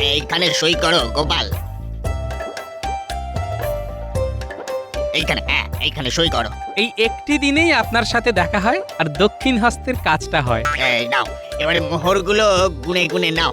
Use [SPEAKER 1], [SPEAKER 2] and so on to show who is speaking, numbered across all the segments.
[SPEAKER 1] এইখানে সই করো গোপাল, এইখানে, হ্যাঁ এইখানে সই করো।
[SPEAKER 2] এই একটি দিনেই আপনার সাথে দেখা হয় আর দক্ষিণ হস্তের কাজটা হয়।
[SPEAKER 1] এই নাও, এবারে মোহরগুলো গুনে গুনে নাও।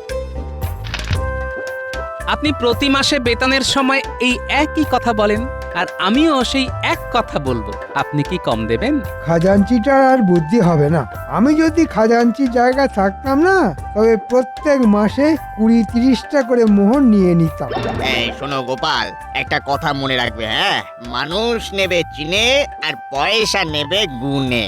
[SPEAKER 2] আপনি প্রতি মাসে বেতনের সময় এই একই কথা বলেন, আর আমিও সেই এক কথা বলবো। আপনি কি কম দেবেন?
[SPEAKER 3] খাজাঞ্চিটার আর বুদ্ধি হবে না। আমি যদি খাজাঞ্চির জায়গায় থাকতাম না, তবে প্রত্যেক মাসে 20-30টা করে মোহর নিয়ে নিতাম।
[SPEAKER 1] এই শোনো গোপাল, একটা কথা মনে রাখবে, হ্যাঁ, মানুষ নেবে চিনে আর পয়সা নেবে গুনে।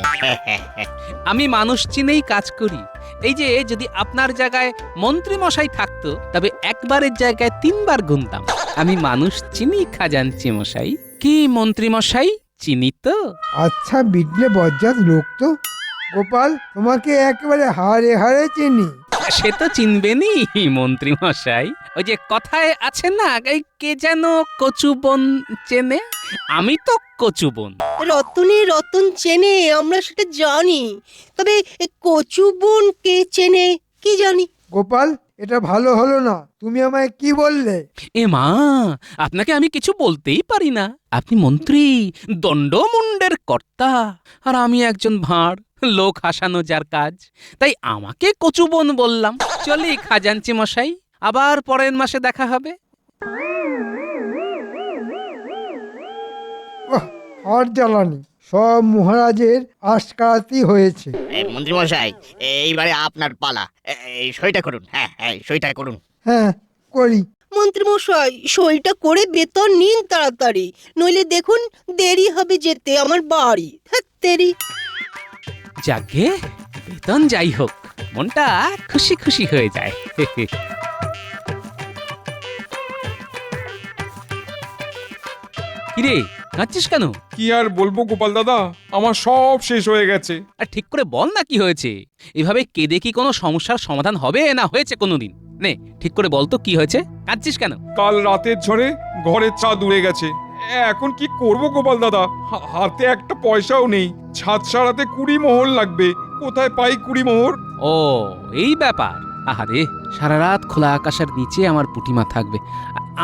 [SPEAKER 2] আমি মানুষ চিনেই কাজ করি। এই যে যদি আপনার জায়গায় মন্ত্রী মশাই থাকতো, তবে একবারের জায়গায় 3বার গুনতাম। আমি মানুষ চিনি খাজাঞ্চি মশাই। কি মন্ত্রী মশাই, চিনি তো?
[SPEAKER 3] আচ্ছা বিটলে বজ্জাত লোক তো। গোপাল, তোমাকে একেবারে হাড়ে হাড়ে চিনি।
[SPEAKER 2] সে তো চিনবেনই মন্ত্রী মশাই। ওই যে কথায় আছে না, এই কে যেন কচুবন চেনে, আমি তো কচুবন।
[SPEAKER 4] রতনে রতন চেনে, আমরা সেটা জানি, তবে কচু বোন কে চেনে কি জানি।
[SPEAKER 3] গোপাল, এটা ভালো হলো না। তুমি আমায় কি বললে?
[SPEAKER 2] এ মা, আপনাকে আমি কিছু বলতেই পারি না। আপনি মন্ত্রী, দণ্ডমুণ্ডের কর্তা, আর আমি একজন ভাঁড়, লোক হাসানো যার কাজ। তাই আমাকে কচুবন বললাম। চলি খাজাঞ্চি মশাই, আবার পরের মাসে দেখা হবে।
[SPEAKER 3] আর জ্বালানি, সব মহারাজের আশকারাতি হয়েছে।
[SPEAKER 1] এই মন্ত্রী মশাই, এইবারে আপনার পালা। এই সইটা করুন, হ্যাঁ হ্যাঁ সইটা করুন।
[SPEAKER 3] হ্যাঁ, করি।
[SPEAKER 4] মন্ত্রী মশাই, সইটা করে বেতন নিন তাড়াতাড়ি, নইলে দেখুন দেরি হবে যেতে আমার বাড়ি। দেরি।
[SPEAKER 2] যাকে বেতন যাই হোক, মনটা খুশি খুশি হয়ে যায়। কিরে, কাঁদছিস কেন?
[SPEAKER 5] কি আর বলবো গোপাল দাদা, আমার সব শেষ হয়ে গেছে।
[SPEAKER 2] আর ঠিক করে বল না কি হয়েছে। এভাবে কেঁদে কি কোনো সমস্যার সমাধান হবে না হয়েছে কোনোদিন? নে ঠিক করে বল তো কি হয়েছে, কাঁদছিস কেন?
[SPEAKER 5] কাল রাতের ঝড়ে ঘরের ছাদ উড়ে গেছে। এখন কি করব গোপাল দাদা, হাতে একটা পয়সাও নেই। ছাদ সারাতে 20 মোহর লাগবে, কোথায় পাই 20 মোহর?
[SPEAKER 2] ও এই ব্যাপার। আহারে, সারা রাত খোলা আকাশের নিচে আমার পুটিমা থাকবে।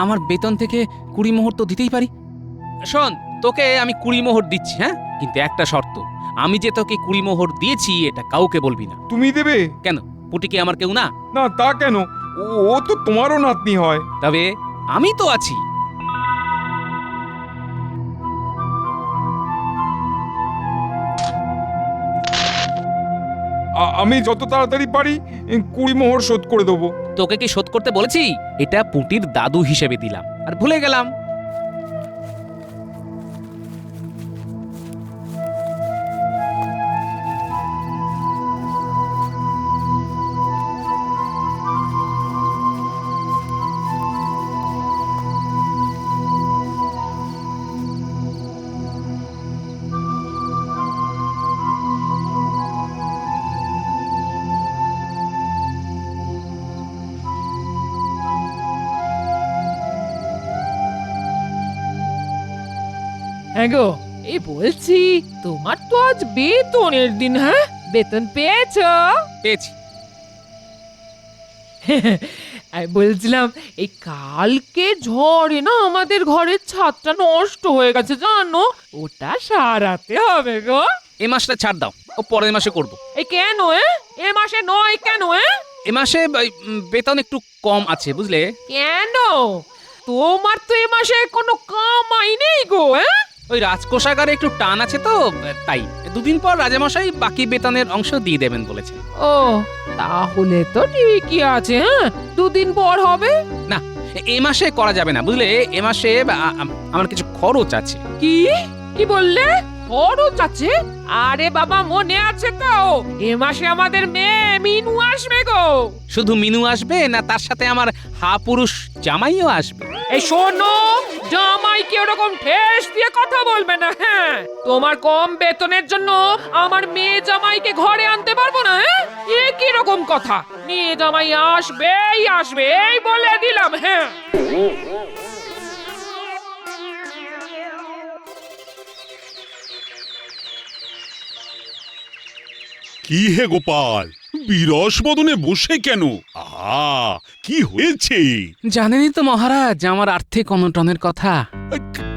[SPEAKER 2] আমার বেতন থেকে 20 মোহর তো দিতেই পারি। শোন, তোকে আমি 20 মোহর দিচ্ছি, হ্যাঁ, কিন্তু একটা শর্ত। আমি যে তোকে 20 মোহর দিয়েছি এটা কাউকে বলবি না।
[SPEAKER 5] তুমি দেবে?
[SPEAKER 2] কেন, পুটি কি আমার কেউ না?
[SPEAKER 5] না তা কেন, ও তো তোমারও নাতনি হয়।
[SPEAKER 2] তবে আমি তো আছি।
[SPEAKER 5] আমি যত তাড়াতাড়ি পারি 20 মোহর শোধ করে দেবো।
[SPEAKER 2] তোকে কি শোধ করতে বলেছি? এটা পুটির দাদু হিসেবে দিলাম, আর ভুলে গেলাম।
[SPEAKER 6] হ্যাঁ গো, এই বলছি, তোমার তো আজ বেতনের দিন, হ্যাঁ? বেতন পেয়েছো?
[SPEAKER 2] পেয়েছি।
[SPEAKER 6] আমি বলছিলাম, এই কালকে ঝড়ে না আমাদের ঘরের ছাদটা নষ্ট হয়ে গেছে জানো, ওটা সারাতে হবে গো।
[SPEAKER 2] এ মাসটা ছাড় দাও, ও পরের মাসে করব।
[SPEAKER 6] এই কেন এ মাসে নয় কেন?
[SPEAKER 2] এ মাসে বেতন একটু কম আছে, বুঝলে?
[SPEAKER 6] কেন? তোমার তো এ মাসে কোনো কামাই নেই গো।
[SPEAKER 2] ওই রাজকোষাগারে একটু টান আছে তো, তাই 2 দিন পর রাজামশাই বাকি বেতনের অংশ দিয়ে দেবেন বলেছেন।
[SPEAKER 6] ও, তাহলে তো ঠিকই আছে। হ্যাঁ, 2 দিন পর হবে।
[SPEAKER 2] না, এ মাসে করা যাবে না, বুঝলে? এ মাসে আমার কিছু খরচ আছে।
[SPEAKER 6] কি কি বললে? খরচ আছে? আরে বাবা, মনে আছে তো, এ মাসে আমাদের মেয়ে মিনু আসবে গো।
[SPEAKER 2] শুধু মিনু আসবে না, তার সাথে আমার পুরুষ জামাইও আসবে?
[SPEAKER 6] এই শোনো, জামাইকে ওরকম ঠেস দিয়ে কথা বলবে না। হ্যাঁ, তোমার কম বেতনের জন্য আমার মেয়ে জামাইকে ঘরে আনতে পারবো না। এ কি রকম কথা? মেয়ে জামাই আসবেই আসবে, এই বলে দিলাম। হ্যাঁ,
[SPEAKER 7] কি হে গোপাল, বিরস বদনে বসে কেন? কি হয়েছে?
[SPEAKER 2] জানেনই তো মহারাজ আমার আর্থিক অনটনের কথা।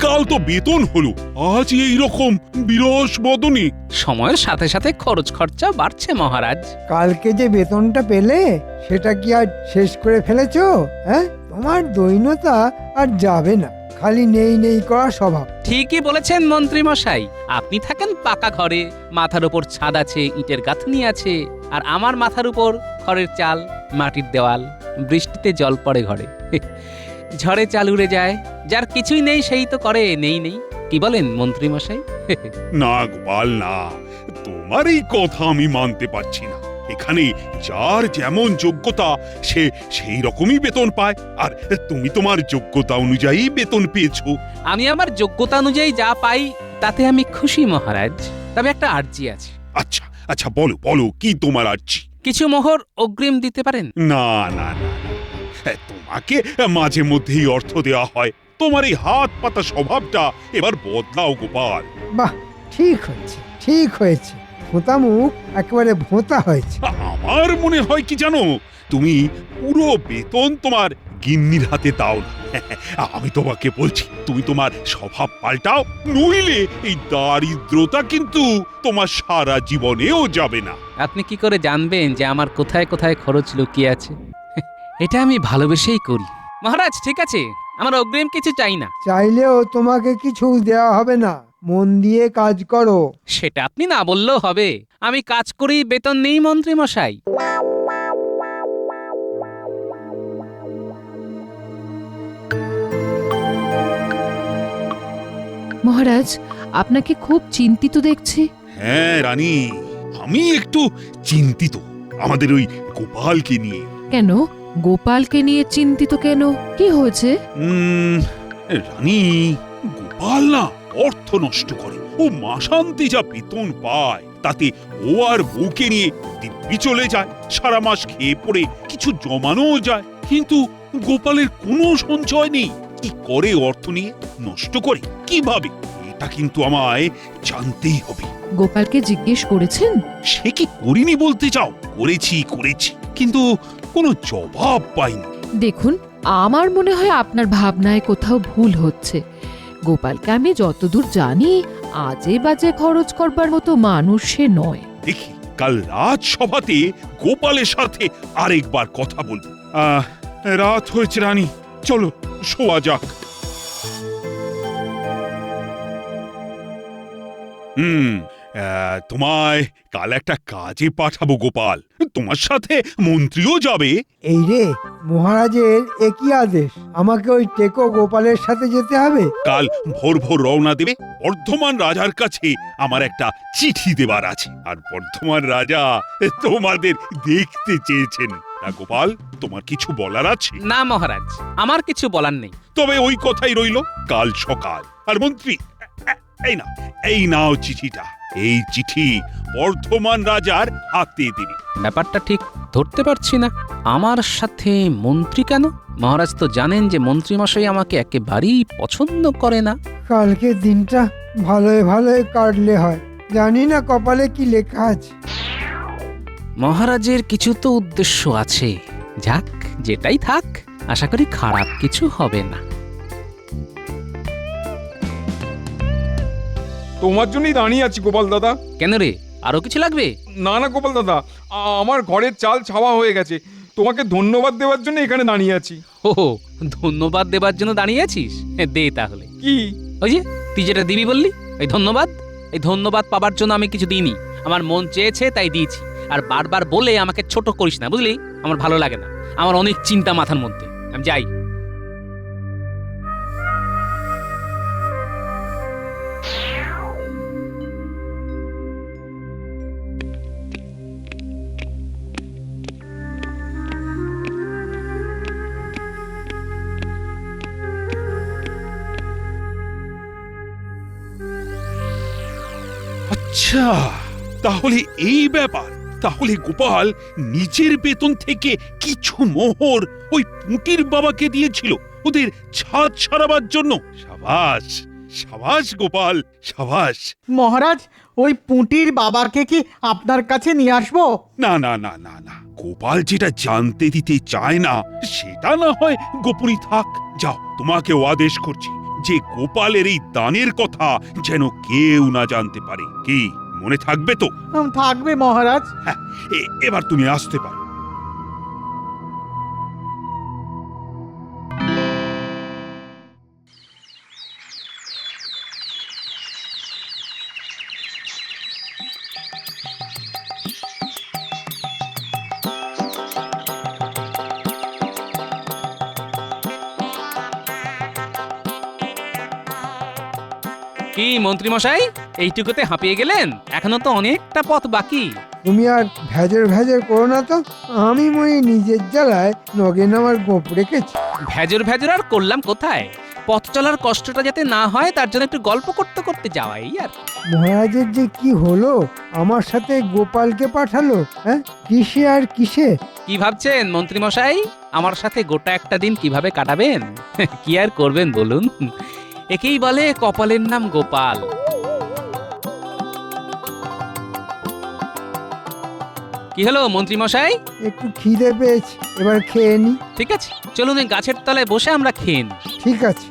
[SPEAKER 7] কাল তো বেতন হলো, আজ এই রকম বিরস বদনে।
[SPEAKER 2] সময়ের সাথে সাথে খরচ খরচা বাড়ছে মহারাজ।
[SPEAKER 3] কালকে যে বেতনটা পেলে সেটা কি আর শেষ করে ফেলেছো? হ্যাঁ, তোমার দৈন্যতা আর যাবে না, খালি নেই নেই করা স্বভাব।
[SPEAKER 2] ঠিকই বলেছেন মন্ত্রী মশাই, আপনি থাকেন পাকা ঘরে, মাথার উপর ছাদ আছে, ইটের গাঁথনি আছে, আর আমার মাথার উপর খড়ের চাল, মাটির দেওয়াল, বৃষ্টিতে জল পড়ে ঘরে, ঝড়ে চাল উড়ে যায়, যার কিছুই নেই সেই তো করে নেই নেই। কি বলেন মন্ত্রী মশাই?
[SPEAKER 7] না গোপাল না, তোমার এই কথা আমি মানতে পারছি না। এখানে যার যেমন যোগ্যতা সে সেই রকমই বেতন পায়, আর তুমি তোমার যোগ্যতা অনুযায়ী বেতন পেয়েছো।
[SPEAKER 2] আমি আমার যোগ্যতা অনুযায়ী যা পাই তাতে আমি খুশি মহারাজ, তবে একটা আর্জি আছে।
[SPEAKER 7] আচ্ছা আচ্ছা, বলো বলো, কি তোমার আর্জি?
[SPEAKER 2] কিছু মোহর অগ্রিম দিতে পারেন?
[SPEAKER 7] না না না, তোমাকে মাঝে মধ্যেই অর্থ দেওয়া হয়, তোমার এই হাত পাতা স্বভাবটা এবার বদলাও গোপাল।
[SPEAKER 3] বাহ, ঠিক হয়েছে ঠিক হয়েছে, ভোঁতা মুখ একেবারে ভোঁতা হয়েছে।
[SPEAKER 7] আমার মনে হয় কি জানো, তুমি পুরো বেতন তোমার গিন্নির হাতে দাও না। আমি তোমাকে বলছি, তুমি তোমার স্বভাব পাল্টাও, নইলে এই দারিদ্রতা কিন্তু তোমার সারা জীবনেও যাবে না।
[SPEAKER 2] আপনি কি করে জানবেন যে আমার কোথায় কোথায় খরচ লুকিয়ে আছে? এটা আমি ভালোবেসেই করি মহারাজ। ঠিক আছে, আমার অগ্রিম কিছু চাই না।
[SPEAKER 3] চাইলেও তোমাকে কিছু দেওয়া হবে না, মন দিয়ে কাজ করো।
[SPEAKER 2] সেটা আপনি না বললেও হবে, আমি কাজ করি, বেতন নেই মন্ত্রী মশাই।
[SPEAKER 8] মহারাজ, আপনাকে খুব চিন্তিত দেখছি।
[SPEAKER 7] হ্যাঁ রানী, আমি একটু চিন্তিত আমাদের ওই গোপালকে নিয়ে।
[SPEAKER 8] কেন গোপালকে নিয়ে চিন্তিত কেন? কি হয়েছে?
[SPEAKER 7] রানী, গোপাল না অর্থ নষ্ট করে, ও মাসান্তে যা বেতন পায় তাতে ও আর বউকে নিয়ে দিব্যি চলে যায়, সারা মাস খেয়ে পড়ে কিছু জমানোও যায়, কিন্তু গোপালের কোনো সঞ্চয় নেই। কি করে অর্থ নিয়ে নষ্ট করে, কিভাবে, এটা কিন্তু আমায় জানতেই হবে।
[SPEAKER 8] গোপালকে জিজ্ঞেস করেছেন?
[SPEAKER 7] সে কি করিনি বলতে চাও? করেছি করেছি, কিন্তু কোনো জবাব পাইনি।
[SPEAKER 8] দেখুন, আমার মনে হয় আপনার ভাবনায় কোথাও ভুল হচ্ছে। গোপালকে আমি যতদূর জানি আজে বাজে খরচ করবার মতো মানুষ সে নয়।
[SPEAKER 7] দেখি কাল রাজসভাতে গোপালের সাথে আরেকবার কথা বলবো। রাত হয়েছে রানী, চলো শোয়া যাক। তোমায় কাল একটা কাজে পাঠাবো গোপাল, তোমার সাথে মন্ত্রীও যাবে।
[SPEAKER 3] এই রে, মহারাজের একই আদেশ, আমাকে ওই টেকো গোপালের সাথে যেতে হবে?
[SPEAKER 7] কাল ভোর ভোর রওনা দেবে। বর্ধমান রাজার কাছে আমার একটা চিঠি দেবার আছে, আর বর্ধমান রাজা তোমাদের দেখতে চেয়েছেন। না গোপাল, তোমার কিছু বলার আছে?
[SPEAKER 2] না মহারাজ, আমার কিছু বলার নেই।
[SPEAKER 7] তবে ওই কথাই রইল, কাল সকাল। আর মন্ত্রী, এই নাও চিঠিটা, এই চিঠি বর্ধমান রাজার হাতে দিবি।
[SPEAKER 2] ব্যাপারটা ঠিক ধরতে পারছি না, আমার সাথে মন্ত্রী কেন? মহারাজ তো জানেন যে মন্ত্রী মশাই আমাকে একেবারেই পছন্দ করে না।
[SPEAKER 3] কালকে দিনটা ভালোই ভালোই কাটলে হয়, জানি না কপালে কি লেখা আছে।
[SPEAKER 2] মহারাজের কিছু তো উদ্দেশ্য আছে, যাক যেটাই থাক, আশা করি খারাপ কিছু হবে না।
[SPEAKER 5] তোমার জন্যই দাঁড়িয়ে আছি গোপাল দাদা।
[SPEAKER 2] কেন রে, আরো কিছু লাগবে?
[SPEAKER 5] না না গোপাল দাদা, আমার ঘরের চাল ছাওয়া হয়ে গেছে, তোমাকে ধন্যবাদ দেওয়ার জন্য এখানে দাঁড়িয়ে আছি।
[SPEAKER 2] ও, ধন্যবাদ দেবার জন্য দাঁড়িয়ে আছিস? দে তাহলে।
[SPEAKER 5] কি?
[SPEAKER 2] ওই যে তুই যেটা দিবি বললি, এই ধন্যবাদ। এই ধন্যবাদ পাবার জন্য আমি কিছু দিইনি, আমার মন চেয়েছে তাই দিয়েছি। আর বারবার বলে আমাকে ছোট করিস না, বুঝলি? আমার ভালো লাগে না, আমার অনেক চিন্তা মাথার মধ্যে। আমি যাই।
[SPEAKER 7] আচ্ছা, তাহলে এই ব্যাপার। তাহলে গোপাল নিজের বেতন থেকে কিছু মোহর ওই পুঁটির বাবাকে দিয়েছিল ওদের ছাদ সারাবার জন্য। সাবাস, সাবাস গোপাল, সাবাস।
[SPEAKER 9] মহারাজ, ওই পুঁটির বাবাকে কি আপনার কাছে নিয়ে আসবো?
[SPEAKER 7] না না না না না, গোপাল যেটা জানতে দিতে চায় না সেটা না হয় গোপনই থাক। যাও, তোমাকেও আদেশ করছি যে গোপালের এই দানের কথা যেন কেউ না জানতে পারে। কি মনে থাকবে তো?
[SPEAKER 9] থাকবে মহারাজ।
[SPEAKER 7] হ্যাঁ, এবার তুমি আসতে পারো।
[SPEAKER 2] কি মন্ত্রী মশাই, এইটুকুতে হাঁপিয়ে গেলেন? এখনো তো অনেকটা পথ বাকি।
[SPEAKER 3] তুমি আর ভেজর ভেজর করো না তো। আমি মই নিজের জ্বালায় নগেন আমার গোপ রেখেছি।
[SPEAKER 2] ভেজর ভেজর আর করলাম কোথায়? পথ চলার কষ্টটা যাতে না হয় তার জন্য একটু গল্প করতে করতে যাওয়াই আর।
[SPEAKER 3] মহারাজের যে কি হলো, আমার সাথে গোপালকে পাঠালো, হ্যাঁ কিসে আর কিসে?
[SPEAKER 2] কি ভাবছেন মন্ত্রী মশাই, আমার সাথে গোটা একটা দিন কিভাবে কাটাবেন? কি আর করবেন বলুন, একেই বলে কপালের নাম গোপাল। কি হলো মন্ত্রী মশাই?
[SPEAKER 3] একটু খিদে পেয়েছি, এবার খেয়ে নি।
[SPEAKER 2] ঠিক আছে, চলুন এই গাছের তলায় বসে আমরা খেয়ে নিই।
[SPEAKER 3] ঠিক আছে।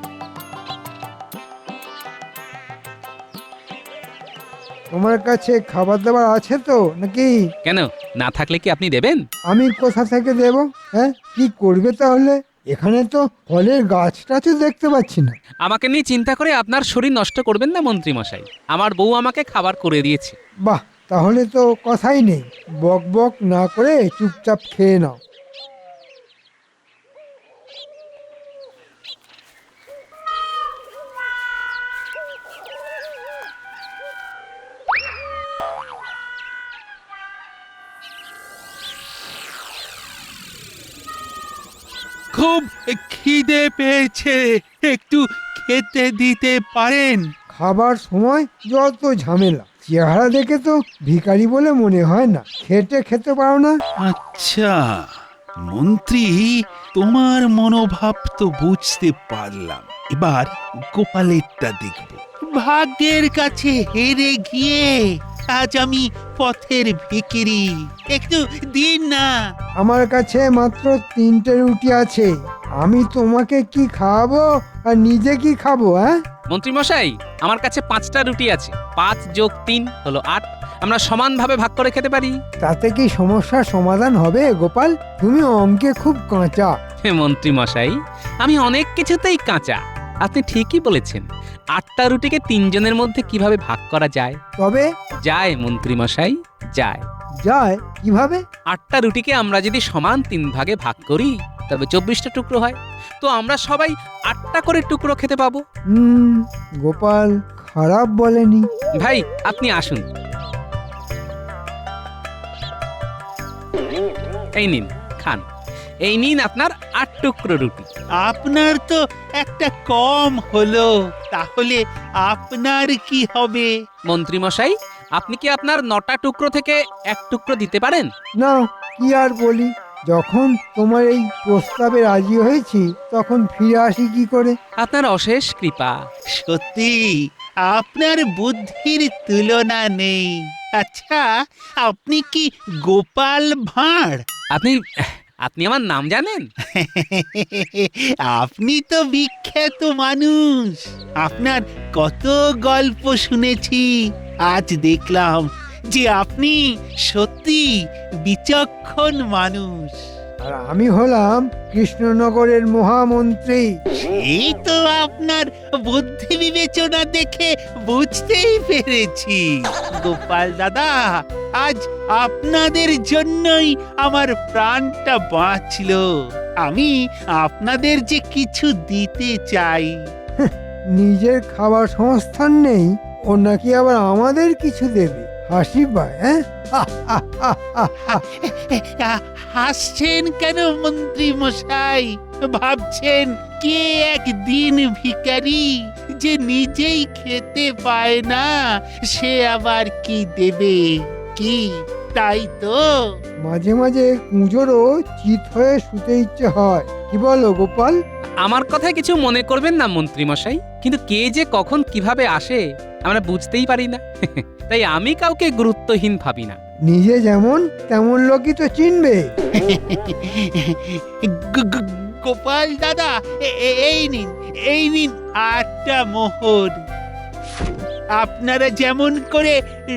[SPEAKER 3] তোমার কাছে খাবার দাবার আছে তো নাকি?
[SPEAKER 2] কেন, না থাকলে কি আপনি দেবেন?
[SPEAKER 3] আমি কোথা থেকে দেব? হ্যাঁ, কি করবে তাহলে? এখানে তো ফলের গাছটা তো দেখতে পাচ্ছি না।
[SPEAKER 2] আমাকে নিয়ে চিন্তা করে আপনার শরীর নষ্ট করবেন না মন্ত্রী মশাই, আমার বউ আমাকে খাবার করে দিয়েছে।
[SPEAKER 3] বাহ, তাহলে তো কথাই নেই। বক বক না করে চুপচাপ খেয়ে নাও।
[SPEAKER 7] খুব খিদে পেয়েছে, একটু খেতে দিতে পারেন?
[SPEAKER 3] খাবার সময় যত ঝামেলা, চেহারা দেখে তো ভিখারি বলে মনে হয় না। খেতে পারো না?
[SPEAKER 7] আচ্ছা মন্ত্রী, তোমার মনোভাব তো বুঝতে পারলাম। এবার গোপালেরটা দেখব। ভাগ্যের কাছে হেরে গিয়ে আজ আমি পথের ভিখিরি, একটু দিন না।
[SPEAKER 3] আমার কাছে মাত্র 3টে রুটি আছে। আমি তোমাকে কি খাওয়াবো আর নিজে কি খাবো? হ্যাঁ
[SPEAKER 2] মন্ত্রী মশাই, আমার কাছে 5টা রুটি আছে। 5 যোগ 3 হলো 8। আমরা সমানভাবে ভাগ করে খেতে পারি।
[SPEAKER 3] তাতে কি সমস্যার সমাধান হবে গোপাল? তুমি অঙ্কে খুব কাঁচা।
[SPEAKER 2] হে মন্ত্রী মশাই, আমি অনেক কিছুতেই কাঁচা। আপনি ঠিকই বলেছেন। 8টা রুটিকে 3 জনের মধ্যে কিভাবে ভাগ করা যায়?
[SPEAKER 3] তবে
[SPEAKER 2] যায় মন্ত্রী মশাই, যায়।
[SPEAKER 3] যায় কিভাবে?
[SPEAKER 2] 8টা রুটিকে আমরা যদি সমান 3 ভাগে ভাগ করি তবে 24টা টুকরো হয়। তো আমরা সবাই 8টা করে টুকরো খেতে পাবো।
[SPEAKER 3] গোপাল খারাপ বলেনি।
[SPEAKER 2] ভাই আপনি আসুন, এই নিন খান। এই নিন আপনার 8 টুকরো রুটি।
[SPEAKER 7] আপনার তো একটা কম হলো, তাহলে আপনার কি হবে?
[SPEAKER 2] মন্ত্রী মশাই, আপনি কি আপনার 9টা টুকরো থেকে 1 টুকরো দিতে পারেন?
[SPEAKER 3] না, কি আর বলি, যখন তোমার এই প্রস্তাবে রাজি হয়েছি তখন ফিরে আসি কি করে?
[SPEAKER 2] আপনার অশেষ কৃপা।
[SPEAKER 7] সত্যি আপনার বুদ্ধির তুলনা নেই। আচ্ছা, আপনি কি গোপাল ভাঁড়?
[SPEAKER 2] আপনি আমার নাম জানেন?
[SPEAKER 7] আপনি তো বিখ্যাত মানুষ, আপনার কত গল্প শুনেছি। আজ দেখলাম যে আপনি সত্যি বিচক্ষণ মানুষ।
[SPEAKER 3] আর আমি হলাম কৃষ্ণনগরের মহামন্ত্রী।
[SPEAKER 7] এই তো আপনার বুদ্ধি বিবেচনা দেখে বুঝতেই পেরেছি। গোপাল দাদা, আজ আপনাদের জন্যই আমার প্রাণটা বাঁচলো। আমি আপনাদের যে কিছু দিতে চাই।
[SPEAKER 3] নিজের খাবার সংস্থান নেই, ও নাকি আবার আমাদের কিছু দেবে? হাসি পায়। হ্যাঁ,
[SPEAKER 7] হাসছেন কেন মন্ত্রী মশাই? ভাবছেন কে একদিন ভিখারি যে নিজেই খেতে পায় না, সে আবার কি দেবে? কি তাই তো?
[SPEAKER 3] মাঝে মাঝে কুঁজোরও চিত হয়ে শুতে ইচ্ছে হয়। কি বলো গোপাল?
[SPEAKER 2] আমার কথায় কিছু মনে করবেন না মন্ত্রী মশাই, কিন্তু কে যে কখন কিভাবে আসে আমরা বুঝতেই পারি না। তাই আমি কাউকে গুরুত্বহীন ভাবি না।
[SPEAKER 3] নিজে যেমন তেমন লোকই তো চিনবে।
[SPEAKER 10] গোপাল দাদা, এই নিন 8টা মোহর। আপনারা যেমন করে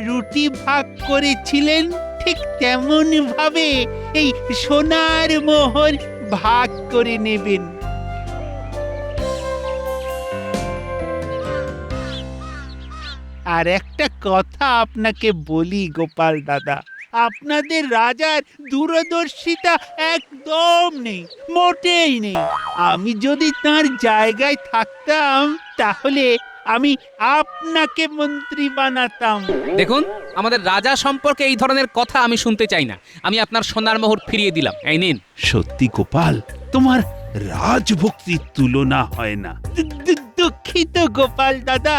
[SPEAKER 10] রুটি ভাগ করেছিলেন ঠিক তেমন ভাবে এই সোনার মোহর ভাগ করে নেবেন। আর একটা কথা আপনাকে বলি গোপাল দাদা, আপনাদের রাজার দূরদর্শিতা একদম নেই, মোটেই নেই। আমি যদি তার জায়গায় থাকতাম তাহলে আমি আপনাকে মন্ত্রী বানাতাম।
[SPEAKER 2] দেখুন, আমাদের রাজা সম্পর্কে এই ধরনের কথা আমি শুনতে চাই না। আমি আপনার সোনার মোহর ফিরিয়ে দিলাম, এই নিন।
[SPEAKER 7] সত্যি গোপাল, তোমার রাজভক্তির তুলনা হয় না।
[SPEAKER 10] দুঃখিত গোপাল দাদা,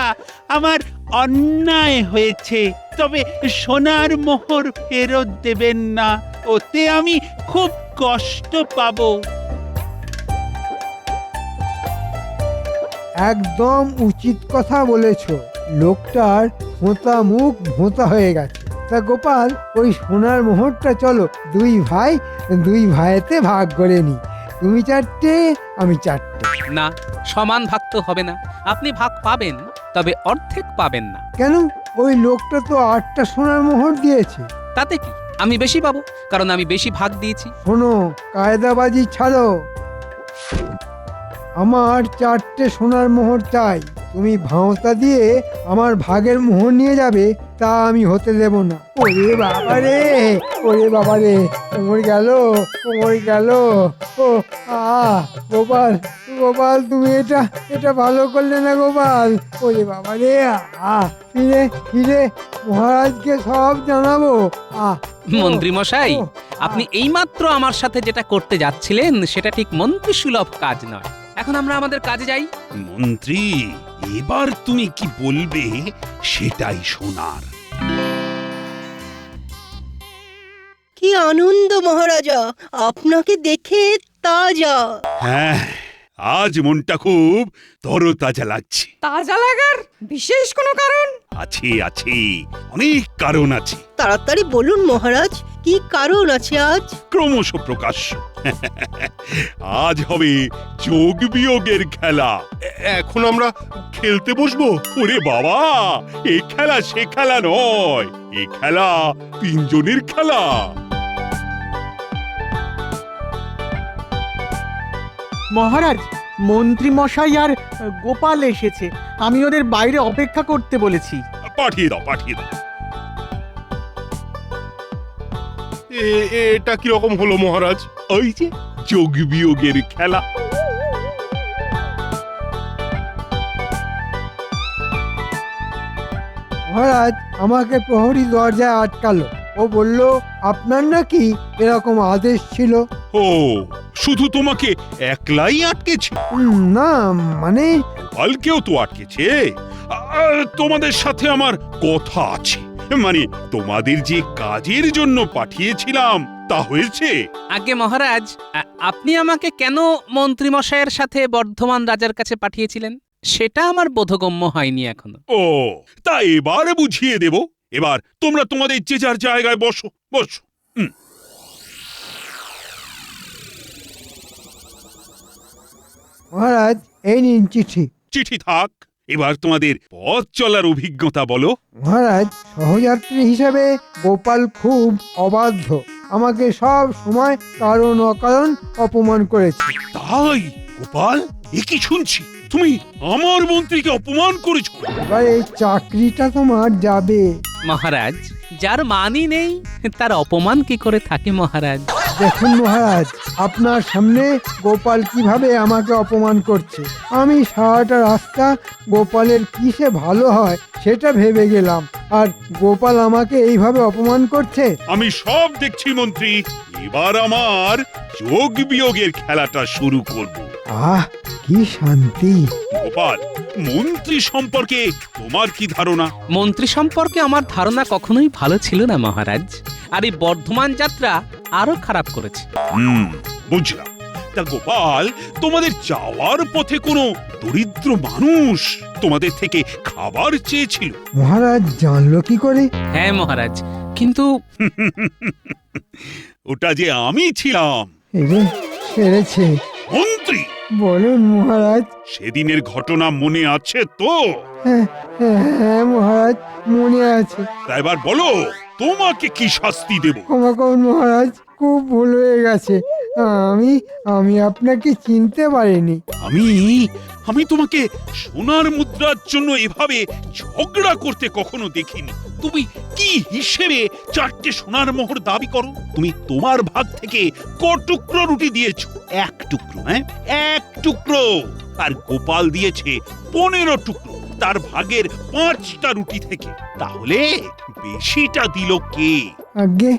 [SPEAKER 10] আমার অন্যায় হয়েছে। তবে সোনার মোহর ফেরত দেবেন না, ওতে আমি খুব কষ্ট পাবো।
[SPEAKER 3] একদম উচিত কথা বলেছ। লোকটার ভোঁতা মুখ ভোঁতা হয়ে গেছে। তা গোপাল, ওই সোনার মোহরটা চলো দুই ভাইতে ভাগ করে নি। তুমি 4টে, আমি 4টে।
[SPEAKER 2] না, সমান ভাগ তো হবে না। আপনি ভাগ পাবেন, তবে অর্ধেক পাবেন না।
[SPEAKER 3] কেন? ওই লোকটা তো 8টা সোনার মোহর দিয়েছে।
[SPEAKER 2] তাতে কি, আমি বেশি পাবো, কারণ আমি বেশি ভাগ দিয়েছি।
[SPEAKER 3] শোনো, কায়দাবাজি ছাড়ো। আমার 4টে সোনার মোহর চাই। তুমি ভাঁওতা দিয়ে আমার ভাগের মোহর নিয়ে যাবে, তা আমি হতে দেব না। ওরে বাবারে, ওরে বাবারে, কোমর গেল। ও গোপাল, তুমি এটা ভালো করলে না গোপাল। ওরে বাবারে, ফিরে মহারাজকে সব জানাবো।
[SPEAKER 2] মন্ত্রী মশাই, আপনি এইমাত্র আমার সাথে যেটা করতে যাচ্ছিলেন সেটা ঠিক মন্ত্রী সুলভ কাজ নয়। এখন আমরা আমাদের কাজে যাই।
[SPEAKER 7] মন্ত্রী, এবার তুমি কি বলবে সেটাই শোনার।
[SPEAKER 4] কি আনন্দ মহারাজা, আপনাকে দেখে তাজা।
[SPEAKER 7] হ্যাঁ, আজ মনটা খুব তরতাজা লাগছে।
[SPEAKER 6] তাজা লাগার বিশেষ কোনো কারণ?
[SPEAKER 7] আছে, অনেক কারণ আছে।
[SPEAKER 4] তাড়াতাড়ি বলুন মহারাজ, কি কারণ আছে আজ?
[SPEAKER 7] ক্রমশ প্রকাশ্য। আজ হবে যোগ বিয়োগের খেলা। এখন আমরা খেলতে বসবো? ওরে বাবা, এ খেলা সে খেলা নয়, এ খেলা 3 জনের খেলা।
[SPEAKER 9] মহারাজ, মন্ত্রী মশাই আর গোপাল এসেছে। আমি ওদের বাইরে অপেক্ষা করতে বলেছি।
[SPEAKER 7] পাঠিয়ে দাও। এটা কি রকম হলো মহারাজ? ওই যে যোগ বিয়োগের খেলা।
[SPEAKER 3] মহারাজ আমাকে প্রহরী দরজায় আটকালো। ও বলল আপনার নাকি এরকম আদেশ ছিল।
[SPEAKER 7] ও, শুধু তোমাকে একলাই আটকেছে?
[SPEAKER 3] না, মানে
[SPEAKER 7] কালকেও তো আটকেছে। তোমাদের সাথে আমার কথা আছে। মানে তোমাদের যে কাজের জন্য পাঠিয়েছিলাম তা হয়েছে?
[SPEAKER 2] আগে মহারাজ, আপনি আমাকে কেন মন্ত্রী মশাইয়ের সাথে বর্ধমান রাজার কাছে পাঠিয়েছিলেন সেটা আমার বোধগম্য হয়নি এখনো।
[SPEAKER 7] ও, তা এবার বুঝিয়ে দেব। এবার তোমরা তোমাদের যে যার জায়গায় বসো।
[SPEAKER 3] মহারাজ, এই নিন চিঠি।
[SPEAKER 7] চিঠি থাক, এবার তোমাদের পথ চলার অভিজ্ঞতা বলো।
[SPEAKER 3] মহারাজ, সহযাত্রী হিসাবে গোপাল খুব অবাধ্য। আমাকে সব সময় কারণ অকারণ অপমান করেছে।
[SPEAKER 7] তাই? গোপাল, এ কি শুনছি? তুমি আমার মন্ত্রীকে অপমান করেছো?
[SPEAKER 3] এবার এই চাকরিটা তোমার যাবে।
[SPEAKER 2] মহারাজ, যার মানই নেই তার অপমান কি করে থাকে মহারাজ?
[SPEAKER 3] দেখুন মহারাজ, আপনার সামনে গোপাল কিভাবে আমাকে অপমান করছে। আমি সারাটা রাস্তা গোপালের কিসে ভালো হয় সেটা ভেবে গেলাম, আর গোপাল আমাকে এইভাবে অপমান করছে।
[SPEAKER 7] আমি সব দেখছি মন্ত্রী। এবার আমার যোগ বিয়োগের খেলাটা শুরু করব।
[SPEAKER 3] আহ, কি শান্তি।
[SPEAKER 7] গোপাল, মন্ত্রী সম্পর্কে তোমার কি ধারণা?
[SPEAKER 2] মন্ত্রী সম্পর্কে আমার ধারণা কখনোই ভালো ছিল না মহারাজ, আর এই বর্ধমান যাত্রা আরো খারাপ করেছে।
[SPEAKER 7] বুঝলাম। তা গোপাল, তোমাদের যাওয়ার পথে কোনো দরিদ্র মানুষ তোমাদের থেকে খাবার চেয়েছিল?
[SPEAKER 3] মহারাজ জানলো কি করে?
[SPEAKER 2] হ্যাঁ মহারাজ, কিন্তু
[SPEAKER 7] ওটা যে আমি ছিলাম।
[SPEAKER 3] এরে সেরেছে।
[SPEAKER 7] মন্ত্রী,
[SPEAKER 3] বলুন মহারাজ।
[SPEAKER 7] সেদিনের ঘটনা মনে আছে তো?
[SPEAKER 3] হ্যাঁ হ্যাঁ মহারাজ, মনে আছে।
[SPEAKER 7] তা এবার বলো, তোমাকে কি শাস্তি দেব?
[SPEAKER 3] ক্ষমা করুন মহারাজ, খুব ভুল হয়ে গেছে। আমি আমি আপনাকে চিনতে পারিনি।
[SPEAKER 7] আমি তোমাকে সোনার মুদ্রার জন্য এভাবে ঝগড়া করতে কখনো দেখিনি। তুমি কি হিসেবে 4টে সোনার মোহর দাবি করো? তুমি তোমার ভাগ থেকে ক টুকরো রুটি দিয়েছো? 1 টুকরো। হ্যাঁ, 1 টুকরো। আর গোপাল দিয়েছে 15 টুকরো তার ভাগের 5টা রুটি থেকে। তাহলে বেশিটা দিল কে?
[SPEAKER 3] আগে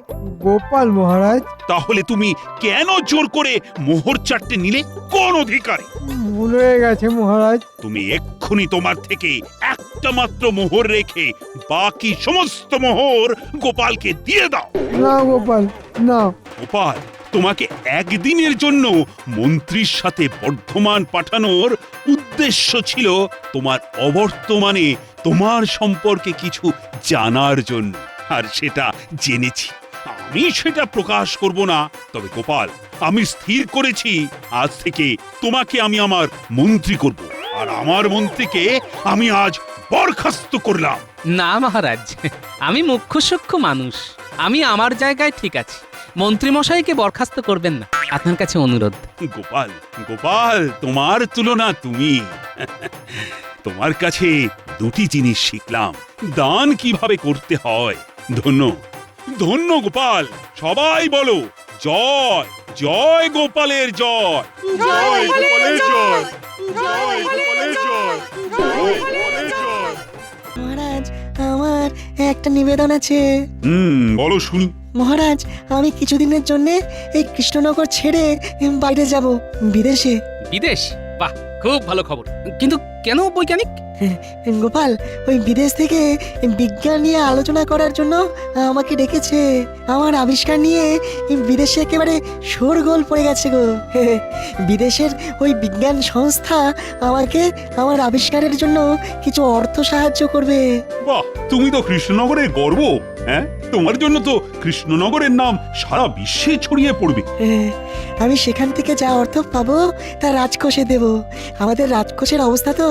[SPEAKER 3] গোপাল মহারাজ।
[SPEAKER 7] তাহলে তুমি কেন জোর করে মোহর 4টে নিলে? কোন অধিকারে?
[SPEAKER 3] ভুল হয়ে গেছে মহারাজ।
[SPEAKER 7] তুমি এক্ষুনি তোমার থেকে একটা মাত্র মোহর রেখে বাকি সমস্ত মোহর গোপালকে দিয়ে দাও।
[SPEAKER 3] না গোপাল, না।
[SPEAKER 7] গোপাল, তোমাকে একদিনের জন্য মন্ত্রীর সাথে বর্ধমান পাঠানোর উদ্দেশ্য ছিল তোমার অবর্তমানে তোমার সম্পর্কে কিছু জানার জন্য, আর সেটা জেনেছি। আমি সেটা প্রকাশ করব না। তবে গোপাল, আমি স্থির করেছি আজ থেকে তোমাকে আমি আমার মন্ত্রী করব, আর আমার মন্ত্রীকে আমি আজ বরখাস্ত করলাম।
[SPEAKER 2] না মহারাজ, আমি মুখ্য সূক্ষ্ম মানুষ, আমি আমার জায়গায় ঠিক আছি। মন্ত্রী মশাইকে বরখাস্ত করবেন না, আপনার কাছে অনুরোধ।
[SPEAKER 7] গোপাল, গোপাল, তোমার তুলনা তুমি। তোমার কাছে 2টি জিনিস শিখলাম, দান কিভাবে করতে হয়। ধন্য, ধন্য গোপাল। সবাই বলো জয়, জয় গোপালের জয়, জয় গোপালের জয়, জয় গোপালের জয়, জয় গোপালের জয়।
[SPEAKER 4] মহারাজ, আমার একটা নিবেদন আছে।
[SPEAKER 7] বলো শুনি।
[SPEAKER 4] মহারাজ, আমি কিছুদিনের জন্য এই কৃষ্ণনগর ছেড়ে বাইরে যাব, বিদেশে।
[SPEAKER 2] বিদেশ? বাহ, খুব ভালো খবর। কিন্তু কেন বৈজ্ঞানিক?
[SPEAKER 4] গোপাল, ওই বিদেশ থেকে বিজ্ঞান নিয়ে আলোচনা করার জন্য আমাকে ডেকেছে। আমার আবিষ্কার নিয়ে বিদেশে একেবারে শোরগোল পড়ে গেছে গো। বিদেশের ওই বিজ্ঞান সংস্থা আমাকে আমার আবিষ্কারের জন্য কিছু অর্থ সাহায্য করবে।
[SPEAKER 7] বাহ, তুমি তো কৃষ্ণনগরের গর্ব। হ্যাঁ, তোমার জন্য তো কৃষ্ণনগরের নাম সারা বিশ্বে ছড়িয়ে পড়বে।
[SPEAKER 4] আমি সেখান থেকে যা অর্থ পাবো তা রাজকোষে দেব। আমাদের রাজকোষের অবস্থা তো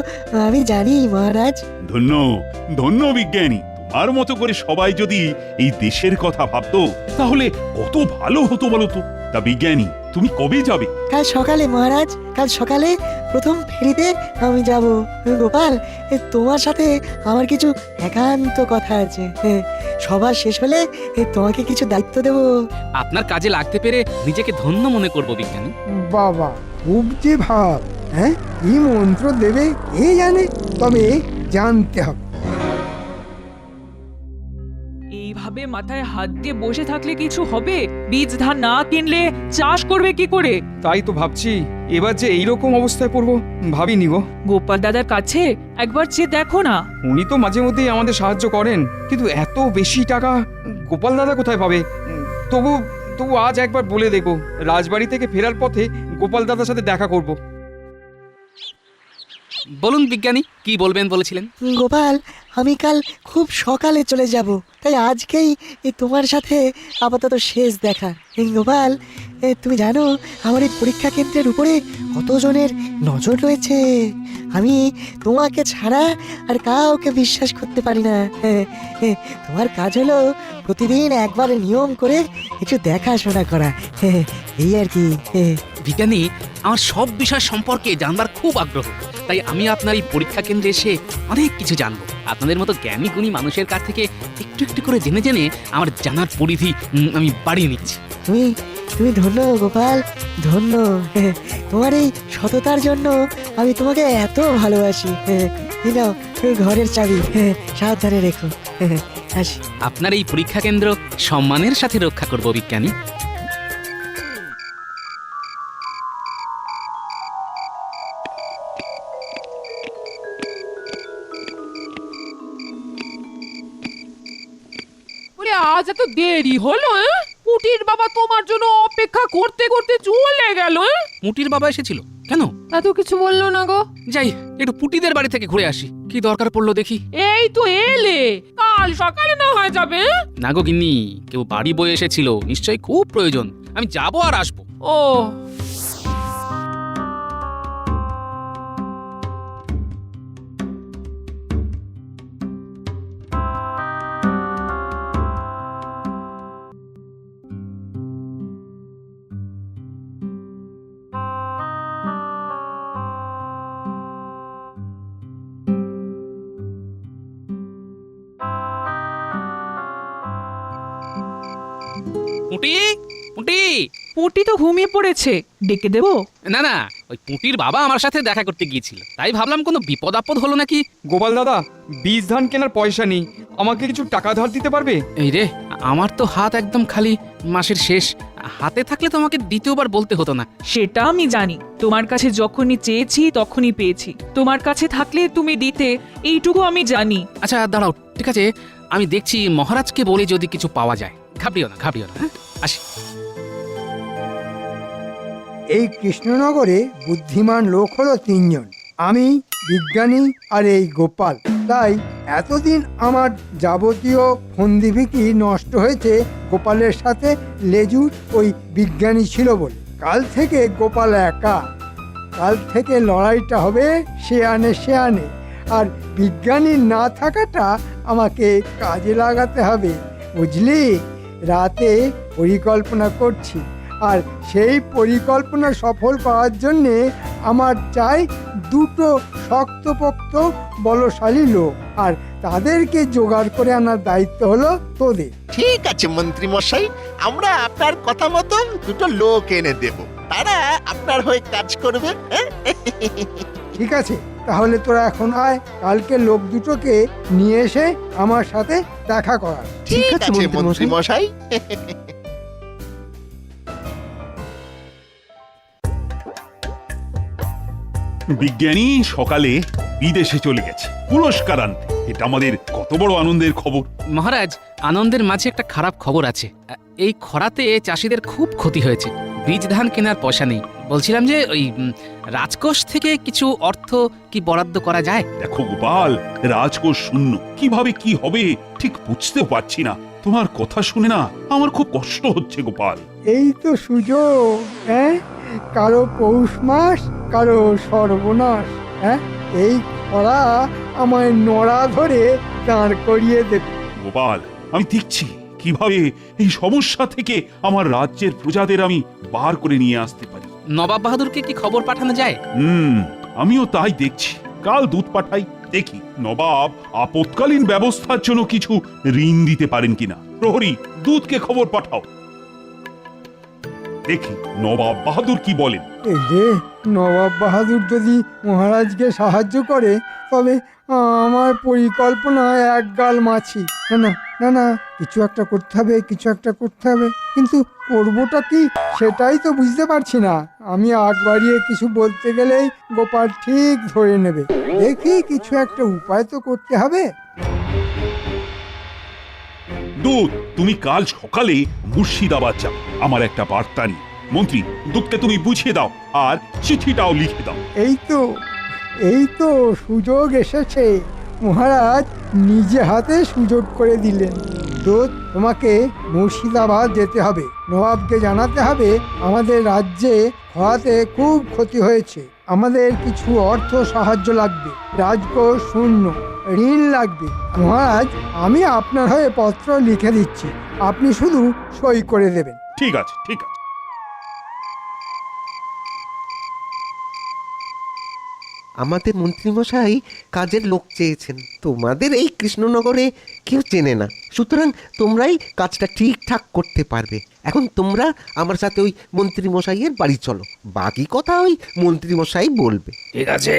[SPEAKER 4] আমি জানি মহারাজ।
[SPEAKER 7] ধন্য, ধন্য বিজ্ঞানী। তোমার মতো করে সবাই যদি এই দেশের কথা ভাবতো তাহলে কত ভালো হতো বলো তো। তা বিজ্ঞানী, তুমি কবে যাবে?
[SPEAKER 4] কাল সকালে মহারাজ, কাল সকালে প্রথম ফেরিতে আমি যাব। গোপাল, তোমার সাথে আমার কিছু একান্ত কথা আছে। সবার শেষ হলে তোমাকে কিছু দায়িত্ব দেব।
[SPEAKER 2] আপনার কাজে লাগতে পেরে নিজেকে ধন্য মনে করব বিজ্ঞানী।
[SPEAKER 3] বাবা, খুব যে ভাব। হ্যাঁ, কি মন্ত্র দেবে কে জানে, তবে জানতে হবে।
[SPEAKER 11] এইভাবে মাথায় হাত দিয়ে বসে থাকলে কিছু হবে? বীজ ধান না কিনলে চাষ করবে কি করে?
[SPEAKER 5] তাই তো ভাবছি, এবার যে এইরকম অবস্থায় পড়বো ভাবিনি গো।
[SPEAKER 11] গোপাল দাদার কাছে একবার চেয়ে দেখো না।
[SPEAKER 5] উনি তো মাঝে মধ্যেই আমাদের সাহায্য করেন, কিন্তু এত বেশি টাকা গোপাল দাদা কোথায় পাবে? তবু তবু আজ একবার বলে দেখো, রাজবাড়ি থেকে ফেরার পথে গোপাল দাদার সাথে দেখা করব।
[SPEAKER 2] বলুন বিজ্ঞানী, কি বলবেন বলেছিলেন?
[SPEAKER 4] গোপাল, আমি কাল খুব সকালে চলে যাব, তাই আজকেই তোমার সাথে আপাতত শেষ দেখা। গোপাল, তুমি জানো আমার এই পরীক্ষা কেন্দ্রের উপরে কতজনের নজর রয়েছে। আমি তোমাকে ছাড়া আর কাউকে বিশ্বাস করতে পারি না। তোমার কাজ হলো প্রতিদিন একবার নিয়ম করে একটু দেখাশোনা করা, এই আর কি।
[SPEAKER 2] বিজ্ঞানী, আমার সব বিষয় সম্পর্কে জানবার খুব আগ্রহ, তাই আমি আপনার এই পরীক্ষা কেন্দ্রে এসে অনেক কিছু জানবো। আপনাদের মতো জ্ঞানী গুণী মানুষের কাছ থেকে একটু একটু করে জেনে জেনে আমার জানার পরিধি আমি বাড়িয়ে নিচ্ছি।
[SPEAKER 4] তুমি ধন্য গোপাল, ধন্য। তোমার এই সততার জন্য আমি তোমাকে এত ভালোবাসি। নাও ঘরের চাবি, সাবধানে রেখো। আসি।
[SPEAKER 2] আপনার এই পরীক্ষা কেন্দ্র সম্মানের সাথে রক্ষা করব বিজ্ঞানী।
[SPEAKER 6] আজ এত দেরি হলো? পুটির বাবা তোমার জন্য অপেক্ষা করতে করতে চলে গেল।
[SPEAKER 2] পুটির বাবা এসেছিল কেন?
[SPEAKER 8] এত কিছু বললো না গো।
[SPEAKER 2] যাই একটু পুটিদের বাড়ি থেকে ঘুরে আসি, কি দরকার পড়লো দেখি।
[SPEAKER 6] এই তো এলে, কাল সকালে না হয়ে যাবে?
[SPEAKER 2] না গো গিন্নি, কেউ বাড়ি বয়ে এসেছিল, নিশ্চয়ই খুব প্রয়োজন। আমি যাবো আর আসবো।
[SPEAKER 6] ও
[SPEAKER 2] পুটি, পুটি।
[SPEAKER 11] পুটি তো ঘুমিয়ে পড়েছে, ডেকে দেবো?
[SPEAKER 2] না না, ওই পুটির বাবা আমার সাথে দেখা করতে গিয়েছিল, তাই ভাবলাম কোনো বিপদ আপদ হলো নাকি।
[SPEAKER 5] গোপাল দাদা, বীজ ধান কেনার পয়সা নেই, আমাকে কিছু টাকা ধার দিতে পারবে?
[SPEAKER 2] এই রে, আমার তো হাত একদম খালি, মাসের শেষ। হাতে থাকলে তো আমাকে দ্বিতীয়বার বলতে হতো না।
[SPEAKER 11] সেটা আমি জানি, তোমার কাছে যখনই চেয়েছি তখনই পেয়েছি। তোমার কাছে থাকলে তুমি দিতে, এইটুকু আমি জানি।
[SPEAKER 2] আচ্ছা দাঁড়াও, ঠিক আছে, আমি দেখছি মহারাজকে বলে যদি কিছু পাওয়া যায়। ঘাবড়িও না, ঘাবড়িও না, হ্যাঁ আসি।
[SPEAKER 3] এই কৃষ্ণনগরে বুদ্ধিমান লোক হলো 3 জন, আমি, বিজ্ঞানী আর এই গোপাল। তাই এতদিন আমার যাবতীয় ফন্দিফিকি নষ্ট হয়েছে গোপালের সাথে লেজুর ওই বিজ্ঞানী ছিল বলে। কাল থেকে গোপাল একা, কাল থেকে লড়াইটা হবে শেয়ানে শেয়ানে, আর বিজ্ঞানী না থাকাটা আমাকে কাজে লাগাতে হবে, বুঝলি? রাতে পরিকল্পনা করছি, আর সেই পরিকল্পনা সফল করার জন্যে আমার চাই 2টো শক্তপোক্ত বলশালী লোক, আর তাদেরকে জোগাড় করে আনার দায়িত্ব হলো তোদের।
[SPEAKER 12] ঠিক আছে মন্ত্রী মশাই, আমরা আপনার কথা মতো 2টো লোক এনে দেব, তারা আপনার হয়ে কাজ করবে।
[SPEAKER 3] ঠিক আছে, তাহলে তোরা এখন আয়, কালকে লোক 2টোকে নিয়ে এসে আমার সাথে দেখা করার।
[SPEAKER 12] ঠিক আছে মন্ত্রী মশাই।
[SPEAKER 7] বিজ্ঞানী সকালে বিদেশে চলে গেছে পুরস্কার আনতে। এটা আমাদের কত বড় আনন্দের খবর।
[SPEAKER 2] মহারাজ, আনন্দের মাঝে একটা খারাপ খবর আছে। এই খরাতে চাষিদের খুব ক্ষতি হয়েছে, বীজ ধান কেনার পয়সা নেই। বলছিলাম যে ওই রাজকোষ থেকে কিছু অর্থ কি বরাদ্দ করা যায়?
[SPEAKER 7] দেখো গোপাল, রাজকোষ শূন্য, কিভাবে কি হবে ঠিক বুঝতেও পারছি না। তোমার কথা শুনে না আমার খুব কষ্ট হচ্ছে গোপাল।
[SPEAKER 3] এই তো সুযোগ, হ্যাঁ? কারো পৌষ মাস, কারো সর্বনাশ। হ্যাঁ, এই খরা আমায় নড়া ধরে দাঁড় করিয়ে দেবে।
[SPEAKER 7] গোপাল, আমি দেখছি কিভাবে এই সমস্যা থেকে আমার রাজ্যের প্রজাদের আমি বার করে নিয়ে আসতে পারি।
[SPEAKER 2] নবাব বাহাদুরকে কি খবর পাঠানো যায়?
[SPEAKER 7] আমিও তাই দেখছি। কাল দুধ পাঠাই, দেখি নবাব আপৎকালীন ব্যবস্থার জন্য কিছু ঋণ দিতে পারেন কিনা। প্রহরী, দুধকে খবর পাঠাও, দেখি নবাব বাহাদুর কি বলেন।
[SPEAKER 3] এই যে নবাব বাহাদুর যদি মহারাজকে সাহায্য করে, তবে আমার পরিকল্পনা একগাল মাছি। না না না না, কিছু একটা করতে হবে, কিছু একটা করতে হবে, কিন্তু করবোটা কি সেটাই তো বুঝতে পারছি না। আমি আগ বাড়িয়ে কিছু বলতে গেলেই গোপাল ঠিক ধরে নেবে। দেখি কিছু একটা উপায় তো করতে হবে।
[SPEAKER 7] দুধ, তুমি কাল সকালে মুর্শিদাবাদ যাও আমার একটা বার্তা নিয়ে। মন্ত্রী, দুধকে তুমি বুঝিয়ে দাও আর চিঠিটাও লিখে দাও।
[SPEAKER 3] এই তো সুযোগ এসেছে, মহারাজ নিজে হাতে সুযোগ করে দিলেন। দুধ, তোমাকে মুর্শিদাবাদ যেতে হবে, নবাবকে জানাতে হবে আমাদের রাজ্যে খরাতে খুব ক্ষতি হয়েছে, আমাদের কিছু অর্থ সাহায্য লাগবে, রাজকোষ শূন্য, ঋণ লাগবে। মহারাজ, আমি আপনার হয়ে পত্র লিখে দিচ্ছি, আপনি শুধু সই করে দেবেন।
[SPEAKER 7] ঠিক আছে, ঠিক আছে।
[SPEAKER 12] আমাদের মন্ত্রীমশাই কাজের লোক চেয়েছেন, তোমাদের এই কৃষ্ণনগরে কেউ চেনে না, সুতরাং তোমরাই কাজটা ঠিকঠাক করতে পারবে। এখন তোমরা আমার সাথে ওই মন্ত্রীমশাইয়ের বাড়ি চলো, বাকি কথা ওই মন্ত্রীমশাই বলবে।
[SPEAKER 13] ঠিক আছে,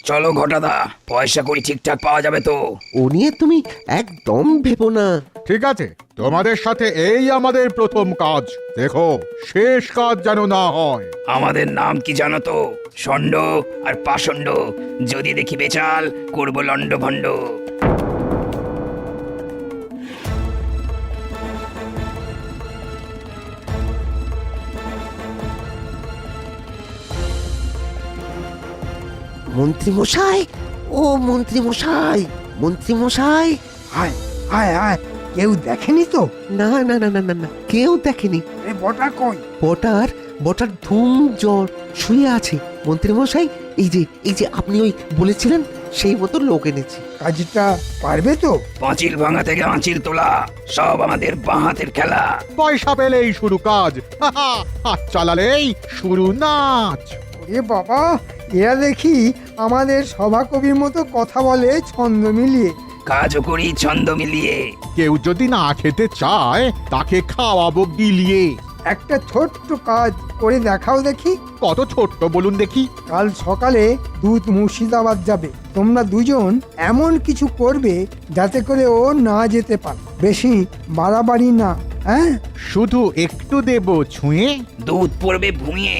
[SPEAKER 13] চলো ঘটাদা, পয়সা করি ঠিকঠাক পাওয়া যাবে তো?
[SPEAKER 12] ও নিয়ে তুমি একদম ভেবো না।
[SPEAKER 14] ঠিক আছে, তোমাদের সাথে এই আমাদের প্রথম কাজ, দেখো শেষ কাজ যেন না হয়।
[SPEAKER 13] আমাদের নাম কি জানো তো? ষণ্ড আর পাষণ্ড। যদি দেখি বেচাল, করবো লন্ড ভণ্ড।
[SPEAKER 12] মন্ত্রী মশাই, ও মন্ত্রী মশাই, মন্ত্রী মশাই।
[SPEAKER 3] আয় আয় আয়, কেউ দেখেনি তো?
[SPEAKER 12] না না না না না না, কেউ দেখেনি।
[SPEAKER 3] এ বটা কই?
[SPEAKER 12] বটার বটার ধুম জ্বর শুয়ে আছে। মন্ত্রী মশাই, এই যে আপনি ওই বলেছিলেন সেই মতো লোক এনেছি।
[SPEAKER 3] কাজটা পারবে তো?
[SPEAKER 13] পাঁচিল ভাঙা থেকে আঁচিল তোলা সব আমাদের বাঁ হাতের খেলা।
[SPEAKER 14] পয়সা পেলেই শুরু কাজ, হাত চালালেই শুরু নাচ।
[SPEAKER 3] এ বাবা, এরা দেখি আমাদের সভাকবির মতো কথা বলে ছন্দ মিলিয়ে।
[SPEAKER 13] কাজও করি ছন্দ মিলিয়ে।
[SPEAKER 14] কেউ যদি না খেতে চায় তাকে খাওয়াবো গিলিয়ে।
[SPEAKER 3] একটা ছোট্ট কাজ করে দেখাও দেখি।
[SPEAKER 14] কত ছোট্ট বলুন দেখি?
[SPEAKER 3] কাল সকালে দুধ মুর্শিদাবাদ যাবে। তোমরা দুজন এমন কিছু করবে যাতে করে ও না যেতে পারে। বেশি বাড়াবাড়ি না, হ্যাঁ?
[SPEAKER 14] শুধু একটু দেব ছুঁয়ে,
[SPEAKER 13] দুধ পড়বে ভুঁয়ে।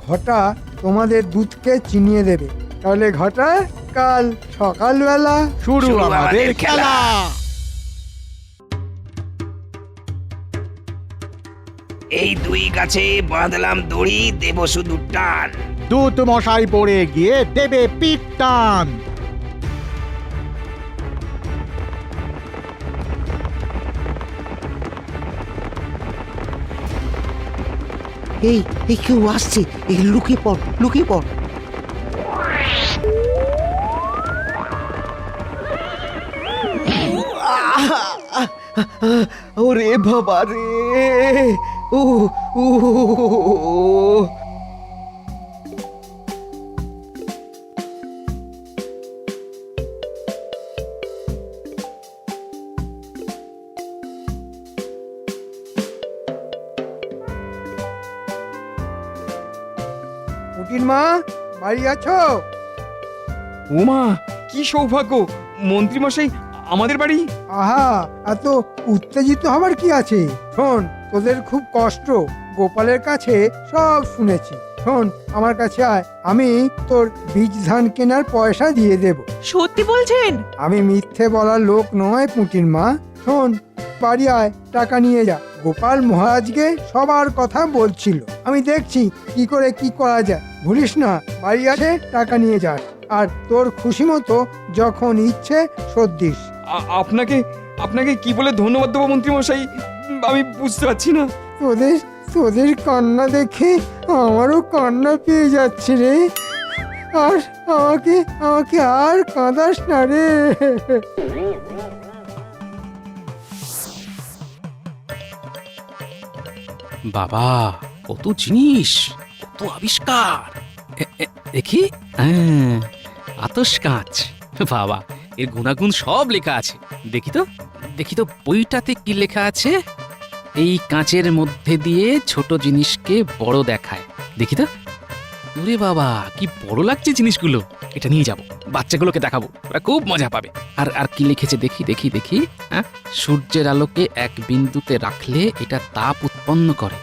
[SPEAKER 3] ঘটা তোমাদের দুধকে চিনিয়ে দেবে। তাহলে ঘটা, কাল সকালবেলা
[SPEAKER 14] শুরু আমাদের খেলা।
[SPEAKER 13] এই দুই গাছে বাঁধলাম দড়ি, দেব শুধু টান।
[SPEAKER 14] দুধ মশাই পড়ে গিয়ে দেবে পিঠ টান।
[SPEAKER 12] এই কেউ আসছে, এই লুকিয়ে পড়, লুকিয়ে পড়। ওরে বাবা রে, ও ও
[SPEAKER 3] পুটির মা, বাড়ি আছো?
[SPEAKER 5] ওমা, কি সৌভাগ্য! মন্ত্রী মশাই আমাদের বাড়ি।
[SPEAKER 3] আহা, এত উত্তেজিত হবার কি আছে? শোন, তোদের খুব কষ্ট, গোপালের কাছে সব শুনেছি। শোন, আমার কাছে আয়, আমি তোর বীজ ধান কেনার পয়সা দিয়ে দেব।
[SPEAKER 11] সত্যি বলছেন?
[SPEAKER 3] আমি মিথ্যে বলার লোক নয় পুটির মা। শোন, বাড়ি আয়, টাকা নিয়ে যা। গোপাল মহারাজকে সবার কথা বলছিল, আমি দেখছি কি করে কি করা যায়। ভুলিস না, বাড়ি আসে টাকা নিয়ে যাস, আর তোর খুশি মতো যখন ইচ্ছে শোধ দিস।
[SPEAKER 5] আপনাকে আপনাকে কি বলে ধন্যবাদ দেবো মন্ত্রী মশাই, আমি বুঝতে পারছি না।
[SPEAKER 3] তোদের কান্না দেখে আমারও কান্না পেয়ে যাচ্ছে রে। আর আমাকে আর কাঁদাস না রে।
[SPEAKER 2] বাবা, কত জিনিস, কত আবিষ্কার। দেখি, আতস কাঁচ। বাবা, এর গুণাগুণ সব লেখা আছে। দেখি তো বইটাতে কি লেখা আছে। এই কাঁচের মধ্যে দিয়ে ছোট জিনিসকে বড় দেখায়। দেখি তো, ওরে বাবা, কি বড় লাগছে জিনিসগুলো। এটা নিয়ে যাব, বাচ্চাগুলোকে দেখাবো, ওরা খুব মজা পাবে। আর কি লিখেছে দেখি। হ্যাঁ, সূর্যের আলোকে এক বিন্দুতে রাখলে এটা তাপ উৎপন্ন করে।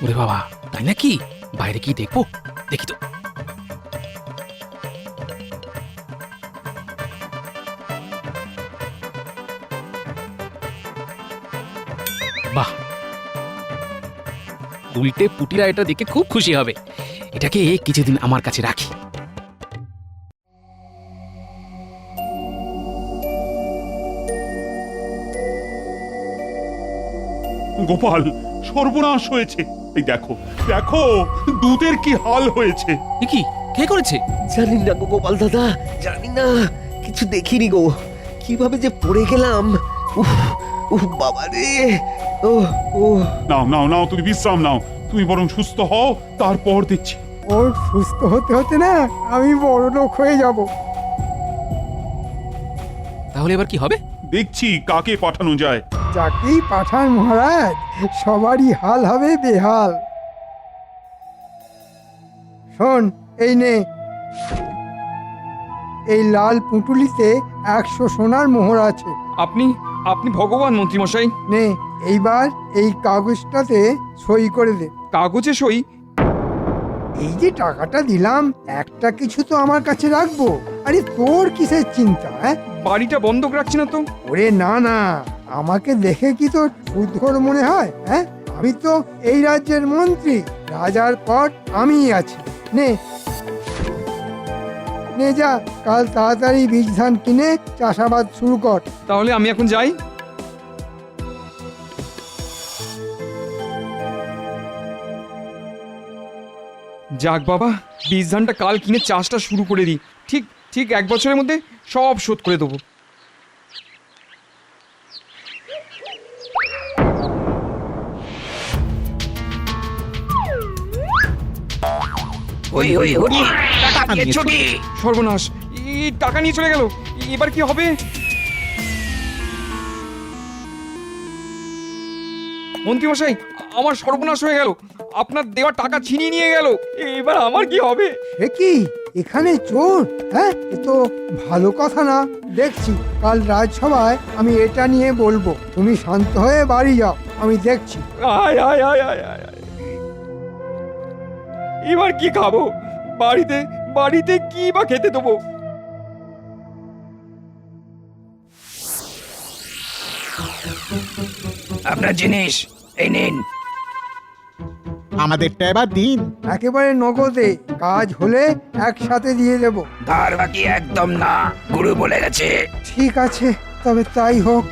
[SPEAKER 2] ওরে বাবা, তাই নাকি? বাইরে কি দেখবো, দেখি তো। বাহ, উল্টে পুটিরা এটা দেখে খুব খুশি হবে। এটাকে কিছুদিন আমার কাছে রাখি।
[SPEAKER 7] গোপাল, সর্বনাশ হয়েছে। এই দেখো দেখো, দুধের কি হাল হয়েছে।
[SPEAKER 2] কি কে করেছে?
[SPEAKER 12] জানি না গো গোপাল দাদা, জানি না, কিছু দেখিনি গো। কিভাবে যে পড়ে গেলাম। উফ উফ বাবা রে।
[SPEAKER 7] নাও, তুমি বিশ্রাম নাও। তুমি বরং সুস্থ হও, তারপর দেখছি।
[SPEAKER 3] ওর সুস্থ হতে হতে না আমি বড় লোক হয়ে যাব।
[SPEAKER 2] তাহলে এবার কি হবে?
[SPEAKER 7] দেখছি কাকে পাঠানো যায়।
[SPEAKER 3] যাকেই পাঠান মহারাজ, সবারই হাল হবে বেহাল। শোন, এই নে, এই লাল পুঁটুলিতে 100 সোনার মোহর আছে।
[SPEAKER 5] আপনি ভগবান মন্ত্রী মশাই।
[SPEAKER 3] নে, এইবার এই কাগজটাতে সই করে দে।
[SPEAKER 5] কাগজে সই?
[SPEAKER 3] এই যে টাকাটা দিলাম, একটা কিছু তো আমার কাছে রাখবো। আরে তোর কিসের চিন্তা?
[SPEAKER 5] বাড়িটা বন্ধক রাখছি না তো।
[SPEAKER 3] ওরে না, আমাকে দেখে কি তোর সুদঘর মনে হয়? হ্যাঁ, আমি তো এই রাজ্যের মন্ত্রী, রাজার পর আমিই আছি। নে। নে যা, কাল তাড়াতাড়ি বীজ ধান কিনে চাষাবাদ শুরু কর।
[SPEAKER 5] তাহলে আমি এখন যাই। যাক বাবা, বীজ ধানটা কাল কিনে চাষটা শুরু করে দিই। ঠিক ঠিক 1 বছরের মধ্যে সব শোধ করে দেবো।
[SPEAKER 13] ওই ওই ওই টাকা নিয়েছো কি?
[SPEAKER 5] সর্বনাশ, এই টাকা নিয়ে চলে গেল। এবার কি হবে? মন্ত্রীমশাই, আমার সর্বনাশ হয়ে গেল। আপনার দেওয়া টাকা ছিনিয়ে নিয়ে গেল। এবার আমার কি হবে?
[SPEAKER 3] এ কি, এখানে চোর? হ্যাঁ, এ তো ভালো কথা না। দেখছি কাল রাজসভায় আমি এটা নিয়ে বলবো। তুমি শান্ত হয়ে বাড়ি যাও, আমি দেখছি।
[SPEAKER 5] আয় আয় আয় আয় আয় আয়। এবার কি খাবো? বাড়িতে বাড়িতে কি বা খেতে দেবো?
[SPEAKER 13] আপনার জিনিস এই নিন।
[SPEAKER 14] আমাদেরটা এবার দিন।
[SPEAKER 3] একেবারে নগদে, কাজ হলে একসাথে দিয়ে দেব।
[SPEAKER 13] ধার বাকি একদম না, গুরু বলে গেছে।
[SPEAKER 3] ঠিক আছে, তবে তাই হোক।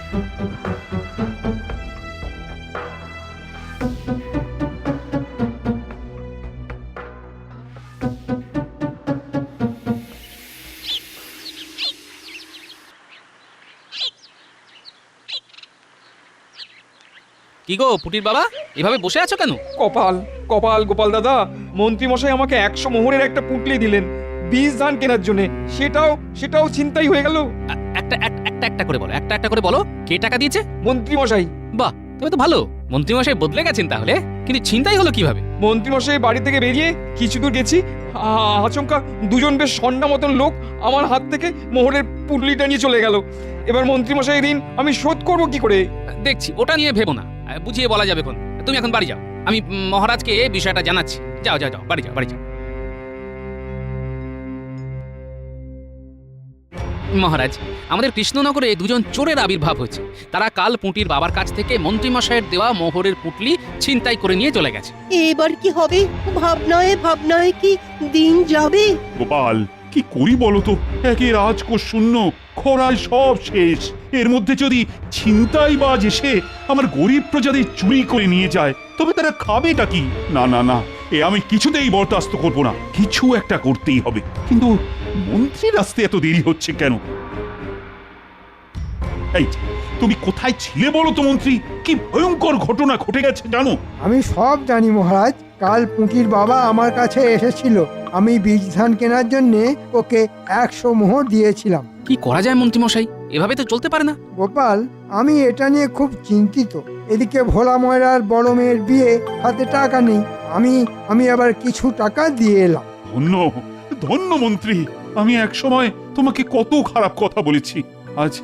[SPEAKER 2] কি গো পুটির বাবা, এভাবে বসে আছো কেন?
[SPEAKER 5] কপাল কপাল গোপাল দাদা, মন্ত্রীমশাই আমাকে 100 মোহরের একটা পুঁটলি দিলেন বীজ ধান কেনার জন্য। সেটাও ছিনতাই হয়ে গেল।
[SPEAKER 2] একটা একটা করে বলো, একটা করে বলো, কে টাকা দিয়েছে?
[SPEAKER 5] মন্ত্রীমশাই।
[SPEAKER 2] বাহ, তবে তো ভালো। মন্ত্রীমশাই বদলে গেছেন তাহলে। কিন্তু ছিনতাই হলো কিভাবে?
[SPEAKER 5] মন্ত্রীমশাই বাড়ি থেকে বেরিয়ে কিছু দূর গেছি, আচমকা দুজন বেশ সন্না মতন লোক আমার হাত থেকে মোহরের পুঁটলিটা নিয়ে চলে গেল। এবার মন্ত্রীমশাই ঋণ আমি শোধ করবো কি করে?
[SPEAKER 2] দেখছি, ওটা নিয়ে ভেবো না, বুঝিয়ে বলা যাবে কোন। তুমি এখন বাড়ি যাও, আমি মহারাজকে বিষয়টা জানাচ্ছি। যাও যাও যাও, বাড়ি যাও বাড়ি যাও। মহারাজ, আমাদের কৃষ্ণনগরে দুজন চোরের আবির্ভাব হয়েছে। তারা কাল পুঁটির বাবার কাছ থেকে মন্ত্রীমশাইয়ের দেওয়া মোহরের পুঁটলি ছিনতাই করে নিয়ে চলে গেছে।
[SPEAKER 4] এবার কি হবে? ভাবনায় ভাবনায় কি দিন যাবে।
[SPEAKER 7] গোপাল, কি করি বলো তো? একে রাজকোষ শূন্য, খরায় সব শেষ। এর মধ্যে যদি ছিনতাইবাজ এসে আমার গরিব প্রজাদের চুরি করে নিয়ে যায়, তবে তারা খাবেটা কি? না না না, এ আমি কিছুতেই বরদাস্ত করব না। কিছু একটা করতেই হবে। কিন্তু মন্ত্রীর আসতে এত দেরি হচ্ছে কেন? এই, তুমি কোথায় ছিলে বলো তো মন্ত্রী? কি ভয়ঙ্কর ঘটনা ঘটে গেছে জানো?
[SPEAKER 3] আমি সব জানি মহারাজ। কাল পুঁটির বাবা আমার কাছে এসেছিল। আমি বীজ ধান কেনার জন্য ওকে 100 মোহর দিয়েছিলাম।
[SPEAKER 2] কি করা যায় মন্ত্রীমশাই? এভাবে তো চলতে পারে না।
[SPEAKER 3] গোপাল, আমি এটা নিয়ে খুব চিন্তিত। এদিকে ভোলা ময়রার বড় মেয়ের বিয়ে, হাতে টাকা নেই। আমি আবার কিছু টাকা দিয়ে এলাম।
[SPEAKER 7] ধন্য ধন্য মন্ত্রী, আমি এক সময় তোমাকে কত খারাপ কথা বলেছি। আজ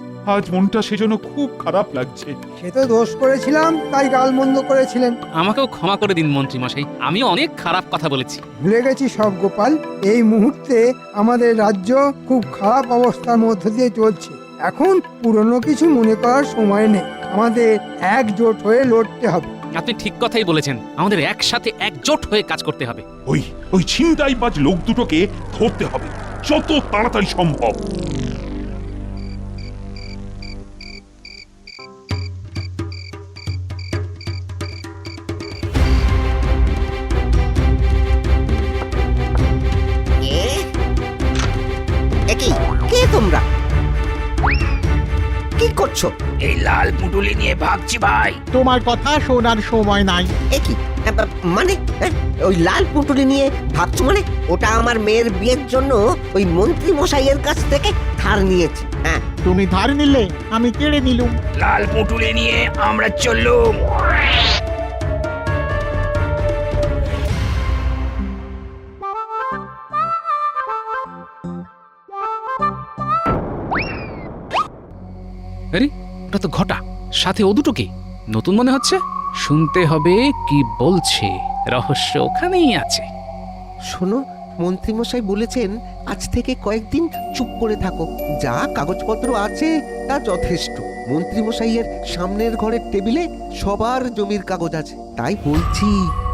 [SPEAKER 7] মনটা সেজন্য খুব খারাপ লাগছে।
[SPEAKER 3] সে তো দোষ করেছিলাম, তাই গালমন্দ করেছিলেন।
[SPEAKER 2] আমাকেও ক্ষমা করে দিন মন্ত্রীমশাই, আমিও অনেক খারাপ কথা বলেছি।
[SPEAKER 3] ভুলে গেছি সব গোপাল। এই মুহূর্তে আমাদের রাজ্য খুব খারাপ অবস্থার মধ্য দিয়ে চলছে। এখন পুরনো কিছু মনে করার সময় নেই। আমাদের একজোট হয়ে লড়তে হবে।
[SPEAKER 2] আপনি ঠিক কথাই বলেছেন, আমাদের একসাথে একজোট হয়ে কাজ করতে হবে।
[SPEAKER 7] ওই ছিনতাইবাজ লোক দুটোকে ধরতে হবে যত তাড়াতাড়ি সম্ভব।
[SPEAKER 12] কে তোমরা? কি করছো?
[SPEAKER 13] এই লাল পুটুলি নিয়ে ভাগছি ভাই।
[SPEAKER 9] তোমার কথা শোনার সময় নাই।
[SPEAKER 12] কি মানে? ওই লাল পুটুলি নিয়ে ভাবছো মানে? ওটা আমার মেয়ের বিয়ের জন্য ওই মন্ত্রী মশাইয়ের কাছ থেকে ধার নিয়েছি। হ্যাঁ,
[SPEAKER 9] তুমি ধার নিলে, আমি কেড়ে নিলুম।
[SPEAKER 13] লাল পুটুলি নিয়ে আমরা চললুম।
[SPEAKER 2] আরে, ওটা তো ঘটা, সাথে ও দুটোকে নতুন মনে হচ্ছে। শুনতে হবে কি বলছে, রহস্য ওখানেই আছে।
[SPEAKER 12] শোনো, মন্ত্রীমশাই বলেছেন আজ থেকে কয়েকদিন চুপ করে থাকো। যা কাগজপত্র আছে তা যথেষ্ট। মন্ত্রীমশাইয়ের সামনের ঘরের টেবিলে সবার জমির কাগজ আছে। তাই বলছি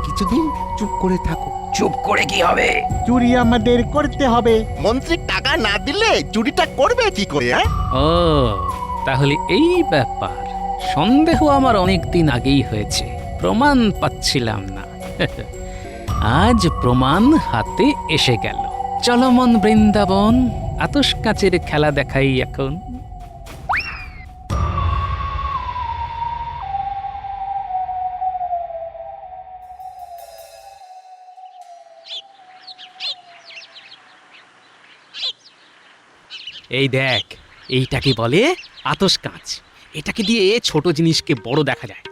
[SPEAKER 12] কিছুদিন চুপ করে থাকো।
[SPEAKER 13] চুপ করে কি হবে?
[SPEAKER 9] চুরি আমাদের করতে হবে।
[SPEAKER 1] মন্ত্রী টাকা না দিলে চুরিটা করবে কি করে?
[SPEAKER 2] ও তাহলে এই ব্যাপার। সন্দেহ আমার অনেক দিন আগেই হয়েছে, প্রমাণ পাচ্ছিলাম না। আজ প্রমাণ হাতে এসে গেল। চলো মন বৃন্দাবন, আতশ কাচের খেলা দেখাই এখন। এই দেখ, এইটাকে বলে আতশ কাঁচ। এটাকে দিয়ে ছোট জিনিসকে বড় দেখা যায়।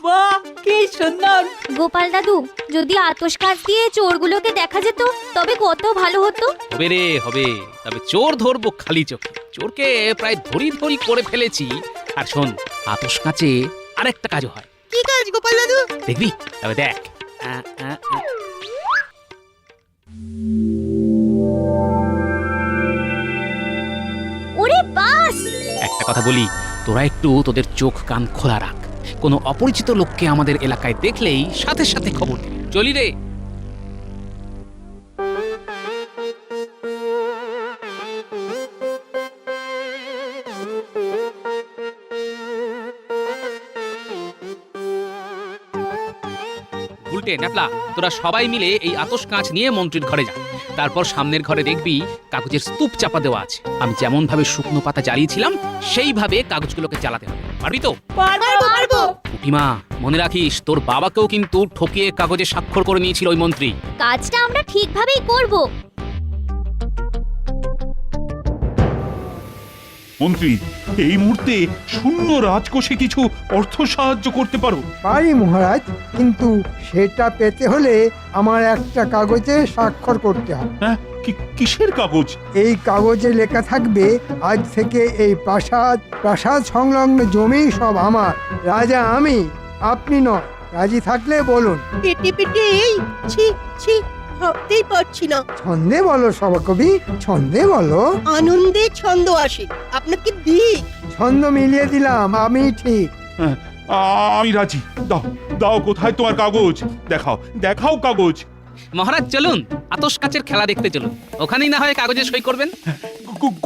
[SPEAKER 11] বাহ, কি সুন্দর!
[SPEAKER 15] গোপাল দাদু, যদি আতশ কাচ দিয়ে চোরগুলোকে দেখা যেত তবে কত ভালো হতো।
[SPEAKER 2] হবে রে হবে, তবে চোর ধরবো খালি চোখে। চোরকে প্রায় ধরি ধরি করে ফেলেছি। আর শোন, আতশ কাঁচে আরেকটা কাজও হয়।
[SPEAKER 4] কি কাজ গোপাল দাদু?
[SPEAKER 2] দেখবি? তবে দেখ।
[SPEAKER 15] ওরে বাস!
[SPEAKER 2] একটা কথা বলি, তোরা একটু তোদের চোখ কান খোলা রাখ। কোনো অপরিচিত লোককে আমাদের এলাকায় দেখলেই সাথে সাথে খবর দিবি। চলি রে। উল্টে ন্যাপলা, তোরা সবাই মিলে এই আতশ কাঁচ নিয়ে মন্ত্রীর ঘরে যা। তারপর সামনের ঘরে দেখবি কাগজের স্তূপ চাপা দেওয়া আছে। আমি যেমন ভাবে শুকনো পাতা জ্বালিয়েছিলাম সেইভাবে কাগজগুলোকে জ্বালাতে হবে। পারবি তো?
[SPEAKER 15] পারবো।
[SPEAKER 2] উঠিমা, মনে রাখিস তোর বাবাকেও কিন্তু ঠকিয়ে কাগজে স্বাক্ষর করে নিয়েছিল ওই মন্ত্রী।
[SPEAKER 15] কাজটা আমরা ঠিকভাবেই করব।
[SPEAKER 7] মন্ত্রী, এই মুহূর্তে শূন্য রাজকোষে কিছু অর্থ সাহায্য করতে পারো?
[SPEAKER 3] পারি মহারাজ, কিন্তু সেটা পেতে হলে আমার একটা কাগজে স্বাক্ষর করতে হবে।
[SPEAKER 7] হ্যাঁ, কিসের কাগজ?
[SPEAKER 3] এই কাগজে লেখা থাকবে আজ থেকে এই প্রাসাদ সংলগ্ন জমি সব আমার, রাজা আমি, আপনি নয়। রাজি থাকলে বলুন।
[SPEAKER 4] পেটে ছি ছি, ভাবতেই পারছি না।
[SPEAKER 3] ছন্দে বলো সভাকবি, ছন্দে বলো।
[SPEAKER 4] আনন্দে ছন্দ আসে, আপনাকে দিই।
[SPEAKER 3] ছন্দ মিলিয়ে দিলাম, আমি ঠিক।
[SPEAKER 7] হ্যাঁ, আমি রাজি। দাও দাও, কোথায় তোমার কাগজ? দেখাও দেখাও কাগজ।
[SPEAKER 2] মহারাজ চলুন, আতশ কাচের খেলা দেখতে চলুন। ওখানেই না হয় কাগজে সই করবেন।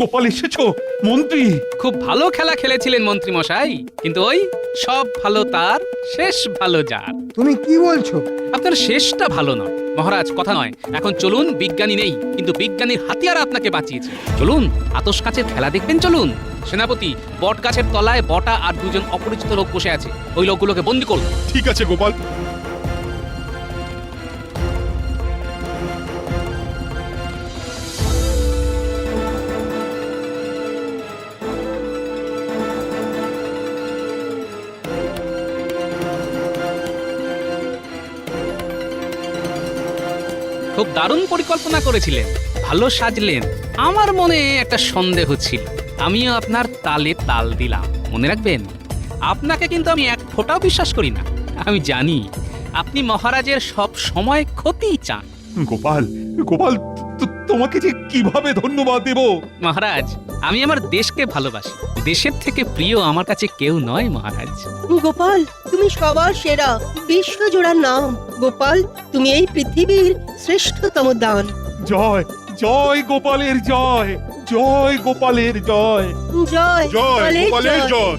[SPEAKER 7] গোপাল এসেছো? মন্ত্রী
[SPEAKER 2] খুব ভালো খেলা খেলেছিলেন মন্ত্রী মশাই, কিন্তু ওই সব ভালো তার, শেষ ভালো যার।
[SPEAKER 3] তুমি কি বলছো?
[SPEAKER 2] আপনার শেষটা ভালো নয় মহারাজ, কথা নয়। এখন চলুন, বিজ্ঞানী নেই কিন্তু বিজ্ঞানীর হাতিয়ার আপনাকে বাঁচিয়েছে। চলুন, আতশ কাচের খেলা দেখবেন চলুন। সেনাপতি, বট গাছের তলায় বটা আর দুজন অপরিচিত লোক বসে আছে, ওই লোকগুলোকে বন্দি করুন।
[SPEAKER 7] ঠিক আছে গোপাল।
[SPEAKER 2] খুব দারুণ পরিকল্পনা করেছিলেন, ভালো সাজলেন। আমার মনে একটা সন্দেহ ছিল, আমিও আপনার তালে তাল দিলাম। মনে রাখবেন, আপনাকে কিন্তু আমি এক ফোঁটাও বিশ্বাস করি না। আমি জানি আপনি মহারাজের সব সময় ক্ষতি চান।
[SPEAKER 7] গোপাল গোপাল, তোমাকে যে কিভাবে ধন্যবাদ দেব?
[SPEAKER 2] মহারাজ, আমি আমার দেশকে ভালোবাসি। দেশের থেকে প্রিয় আমার কাছে কেউ নয় মহারাজ।
[SPEAKER 4] গোপাল, তুমি সবার সেরা, বিশ্বজোড়া নাম। গোপাল, তুমি এই পৃথিবীর শ্রেষ্ঠতম দান।
[SPEAKER 7] জয় জয় গোপালের জয়, জয় গোপালের জয়,
[SPEAKER 4] জয়
[SPEAKER 7] জয় গোপালের জয়।